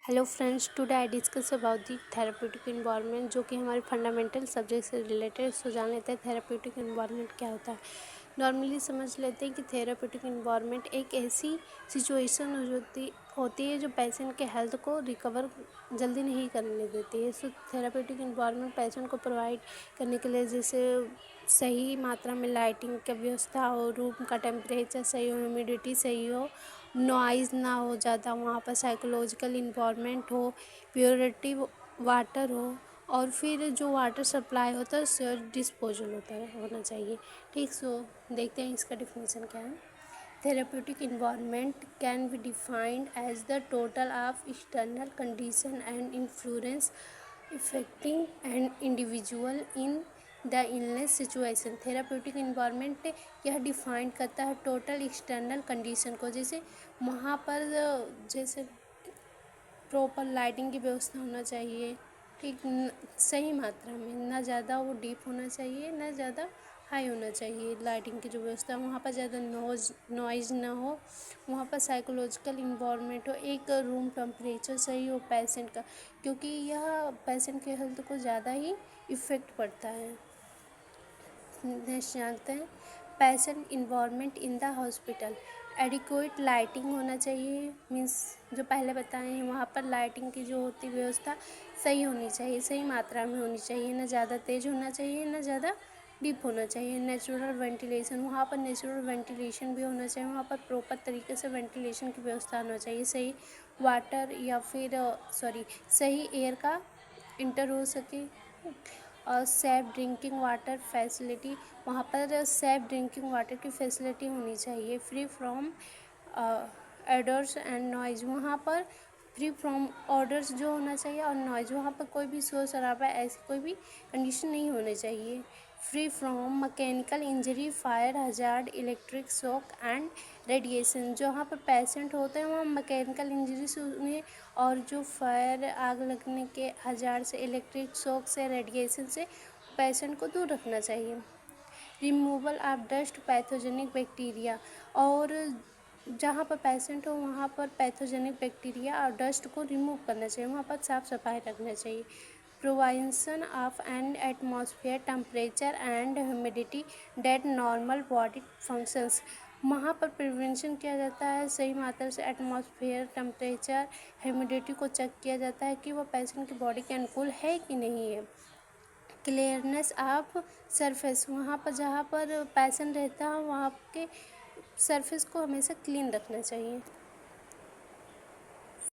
Hello friends, today I discuss about the therapeutic environment, जो कि हमारे फंडामेंटल सब्जेक्ट से रिलेटेड। सो जान लेते हैं थेराप्यूटिक इन्वायरमेंट क्या होता है। नॉर्मली समझ लेते हैं कि थेराप्यूटिक इन्वायरमेंट एक ऐसी सिचुएशन होती है जो पेशेंट के हेल्थ को रिकवर जल्दी नहीं करने देती है। सो थेराप्यूटिक इन्वायरमेंट पेशेंट को प्रोवाइड करने के लिए जैसे सही मात्रा में लाइटिंग की व्यवस्था हो, रूम का टेम्परेचर सही हो, ह्यूमिडिटी सही हो, नॉइज़ ना हो ज़्यादा, वहाँ पर साइकोलॉजिकल इन्वायरमेंट हो, प्योरिटी वाटर हो, और फिर जो वाटर सप्लाई होता है उससे डिस्पोजल होना चाहिए। ठीक। सो देखते हैं इसका डिफिनेशन क्या है। Therapeutic environment can be defined as the total of external condition and influence affecting an individual in the illness situation. Therapeutic environment यह डिफाइन करता है टोटल एक्सटर्नल कंडीशन को, जैसे वहाँ पर जैसे प्रॉपर लाइटिंग की व्यवस्था होना चाहिए, ठीक, सही मात्रा में, ना ज़्यादा वो डीप होना चाहिए ना ज़्यादा हाई होना चाहिए। लाइटिंग की जो व्यवस्था है वहाँ पर ज़्यादा नॉइज़ ना हो, वहाँ पर साइकोलॉजिकल इन्वायरमेंट हो, एक रूम टेम्परेचर सही हो पेशेंट का, क्योंकि यह पेशेंट के हेल्थ को ज़्यादा ही इफ़ेक्ट पड़ता है। नेक्स्ट जानते हैं patient environment in the hospital. Adequate lighting होना चाहिए, मीन्स जो पहले बताए हैं वहाँ पर लाइटिंग की जो होती व्यवस्था सही होनी चाहिए, सही मात्रा में होनी चाहिए, ना ज़्यादा तेज़ होना चाहिए ना ज़्यादा डीप होना चाहिए। नेचुरल वेंटिलेशन, वहाँ पर नेचुरल वेंटिलेशन भी होना चाहिए, वहाँ पर प्रॉपर तरीके से वेंटिलेशन की व्यवस्था होना चाहिए। सही वाटर या फिर सही एयर का इंटर हो सके, और सेफ ड्रिंकिंग वाटर फैसिलिटी, वहाँ पर सेफ ड्रिंकिंग वाटर की फैसिलिटी होनी चाहिए। Free from aiders and noise, वहाँ पर फ्री फ्रॉम ऑर्डर्स जो होना चाहिए और नॉइज़, वहाँ पर कोई भी शोर शराबा ऐसी कोई भी कंडीशन नहीं होनी चाहिए। Free from mechanical injury, fire hazard, electric shock and radiation, जहाँ पर पेशेंट होते हैं वहाँ मैकेनिकल इंजरी से उन्हें, और जो फायर आग लगने के हजार्ड से, इलेक्ट्रिक शॉक से, रेडिएशन से पेशेंट को दूर रखना चाहिए। Removal of dust pathogenic bacteria, और जहाँ पर पेशेंट हो वहाँ पर पैथोजेनिक बैक्टीरिया और डस्ट को रिमूव करना चाहिए, वहाँ पर साफ़ सफाई रखना चाहिए। Provision of an atmosphere temperature and humidity that normal body functions, वहाँ पर प्रिवेंशन किया जाता है, सही मात्रा से एटमॉस्फेयर टेम्परेचर ह्यूमिडिटी को चेक किया जाता है कि वो पेशेंट की बॉडी के अनुकूल है कि नहीं है। क्लियरनेस ऑफ सरफेस, वहाँ पर जहाँ पर पेशेंट रहता है वहाँ के सरफेस को हमेशा क्लीन रखना चाहिए।